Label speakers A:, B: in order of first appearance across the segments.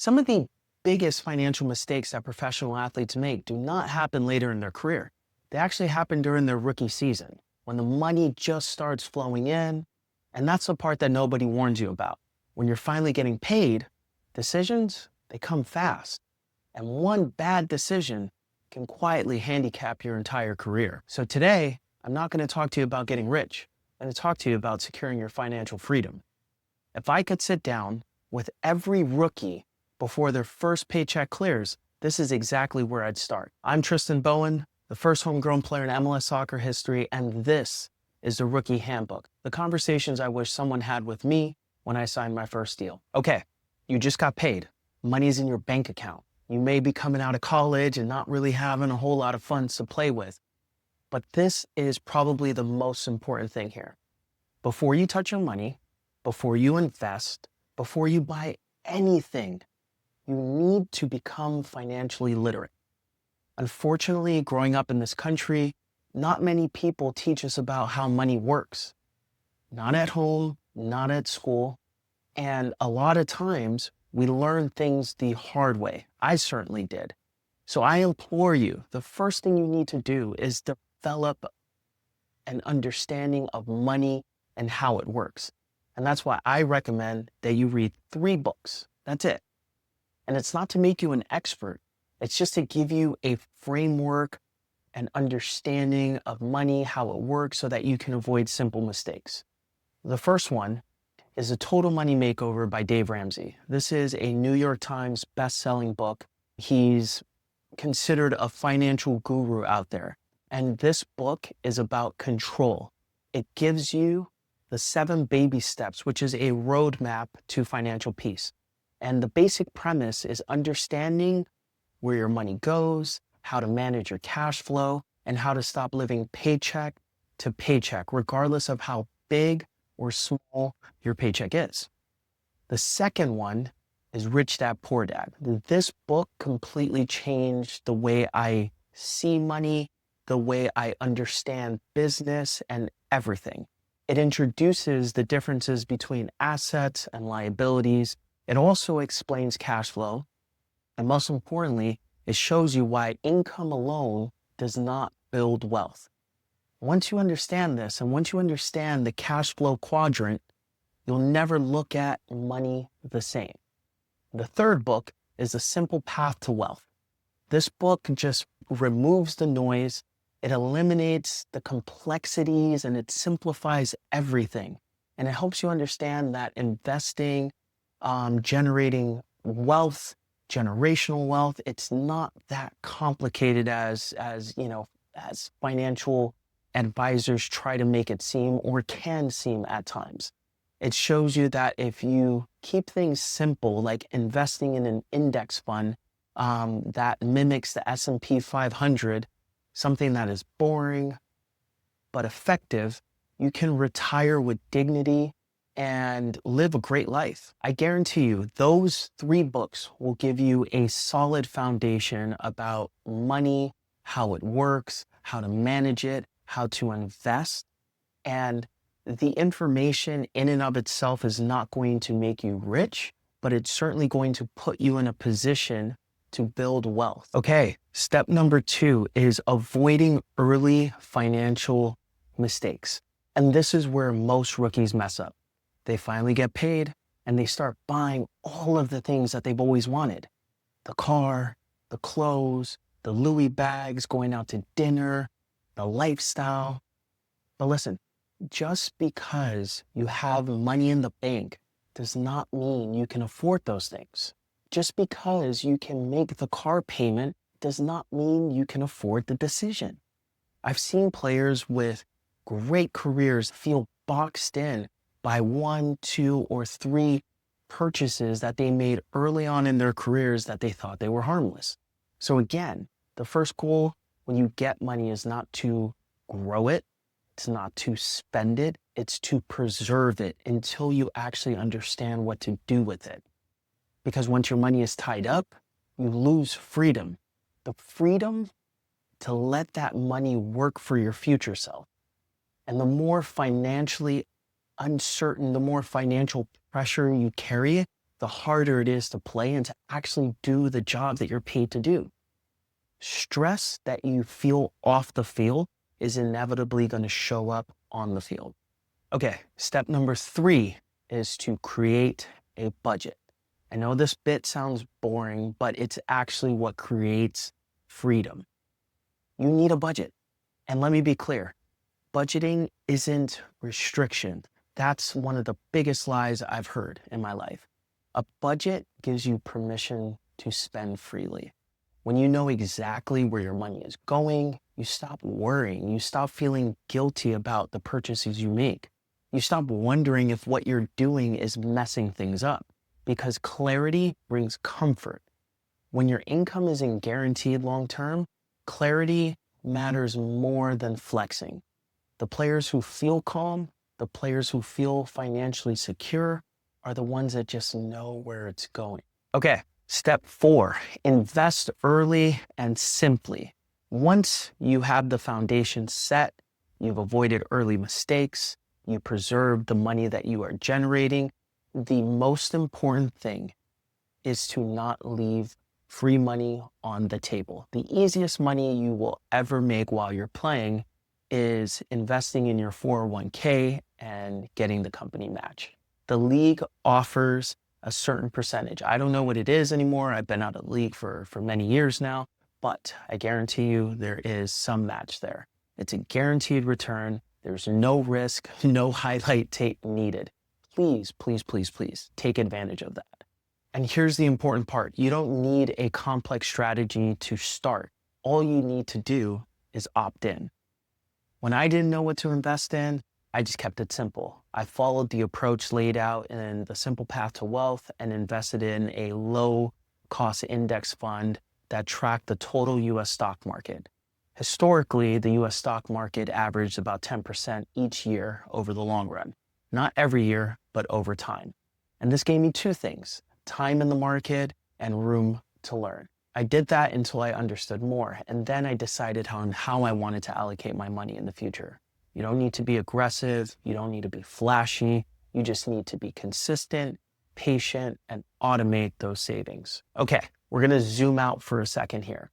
A: Some of the biggest financial mistakes that professional athletes make do not happen later in their career. They actually happen during their rookie season, when the money just starts flowing in. And that's the part that nobody warns you about. When you're finally getting paid, decisions, they come fast. And one bad decision can quietly handicap your entire career. So today, I'm not going to talk to you about getting rich. I'm going to talk to you about securing your financial freedom. If I could sit down with every rookie before their first paycheck clears, this is exactly where I'd start. I'm Tristan Bowen, the first homegrown player in MLS soccer history, and this is the Rookie Handbook, the conversations I wish someone had with me when I signed my first deal. Okay, you just got paid. Money's in your bank account. You may be coming out of college and not really having a whole lot of funds to play with, but this is probably the most important thing here. Before you touch your money, before you invest, before you buy anything, you need to become financially literate. Unfortunately, growing up in this country, not many people teach us about how money works. Not at home, not at school, and a lot of times we learn things the hard way. I certainly did. So I implore you, the first thing you need to do is develop an understanding of money and how it works. And that's why I recommend that you read 3 books. That's it. And it's not to make you an expert. It's just to give you a framework and understanding of money, how it works, so that you can avoid simple mistakes. The first one is A Total Money Makeover by Dave Ramsey. This is a New York Times best-selling book. He's considered a financial guru out there. And this book is about control. It gives you the 7 baby steps, which is a roadmap to financial peace. And the basic premise is understanding where your money goes, how to manage your cash flow, and how to stop living paycheck to paycheck, regardless of how big or small your paycheck is. The second one is Rich Dad, Poor Dad. This book completely changed the way I see money, the way I understand business and everything. It introduces the differences between assets and liabilities. It also explains cash flow. And most importantly, it shows you why income alone does not build wealth. Once you understand this, and once you understand the cash flow quadrant, you'll never look at money the same. The third book is The Simple Path to Wealth. This book just removes the noise, it eliminates the complexities, and it simplifies everything. And it helps you understand that investing, generating wealth, generational wealth, it's not that complicated as financial advisors try to make it seem, or can seem at times. It shows you that if you keep things simple, like investing in an index fund that mimics the S&P 500, something that is boring but effective, you can retire with dignity and live a great life. I guarantee you, those 3 books will give you a solid foundation about money, how it works, how to manage it, how to invest. And the information in and of itself is not going to make you rich, but it's certainly going to put you in a position to build wealth. Okay, step number 2 is avoiding early financial mistakes. And this is where most rookies mess up. They finally get paid and they start buying all of the things that they've always wanted. The car, the clothes, the Louis bags, going out to dinner, the lifestyle. But listen, just because you have money in the bank does not mean you can afford those things. Just because you can make the car payment does not mean you can afford the decision. I've seen players with great careers feel boxed in by 1, 2, or 3 purchases that they made early on in their careers that they thought they were harmless. So again, the first goal when you get money is not to grow it, it's not to spend it, it's to preserve it until you actually understand what to do with it. Because once your money is tied up, you lose freedom. The freedom to let that money work for your future self. And the more financially uncertain, the more financial pressure you carry, the harder it is to play and to actually do the job that you're paid to do. Stress that you feel off the field is inevitably going to show up on the field. Okay, step number 3 is to create a budget. I know this bit sounds boring, but it's actually what creates freedom. You need a budget. And let me be clear, budgeting isn't restriction. That's one of the biggest lies I've heard in my life. A budget gives you permission to spend freely. When you know exactly where your money is going, you stop worrying. You stop feeling guilty about the purchases you make. You stop wondering if what you're doing is messing things up, because clarity brings comfort. When your income isn't guaranteed long-term, clarity matters more than flexing. The players who feel calm, the players who feel financially secure are the ones that just know where it's going. Okay, step 4, invest early and simply. Once you have the foundation set, you've avoided early mistakes, you preserve the money that you are generating, the most important thing is to not leave free money on the table. The easiest money you will ever make while you're playing is investing in your 401k and getting the company match. The league offers a certain percentage. I don't know what it is anymore. I've been out of the league for many years now, but I guarantee you there is some match there. It's a guaranteed return. There's no risk, no highlight tape needed. Please, please, please, please take advantage of that. And here's the important part. You don't need a complex strategy to start. All you need to do is opt in. When I didn't know what to invest in, I just kept it simple. I followed the approach laid out in The Simple Path to Wealth and invested in a low-cost index fund that tracked the total U.S. stock market. Historically, the U.S. stock market averaged about 10% each year over the long run. Not every year, but over time. And this gave me 2 things: time in the market and room to learn. I did that until I understood more, and then I decided how I wanted to allocate my money in the future. You don't need to be aggressive. You don't need to be flashy. You just need to be consistent, patient, and automate those savings. Okay, we're going to zoom out for a second here.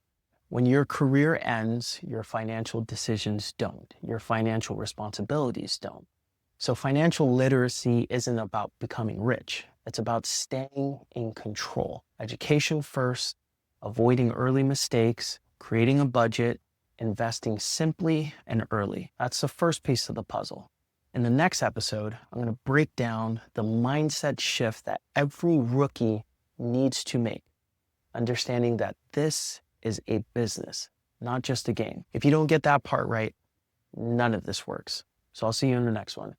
A: When your career ends, your financial decisions don't. Your financial responsibilities don't. So financial literacy isn't about becoming rich. It's about staying in control. Education first, avoiding early mistakes, creating a budget, investing simply and early. That's the first piece of the puzzle. In the next episode, I'm going to break down the mindset shift that every rookie needs to make, understanding that this is a business, not just a game. If you don't get that part right, none of this works. So I'll see you in the next one.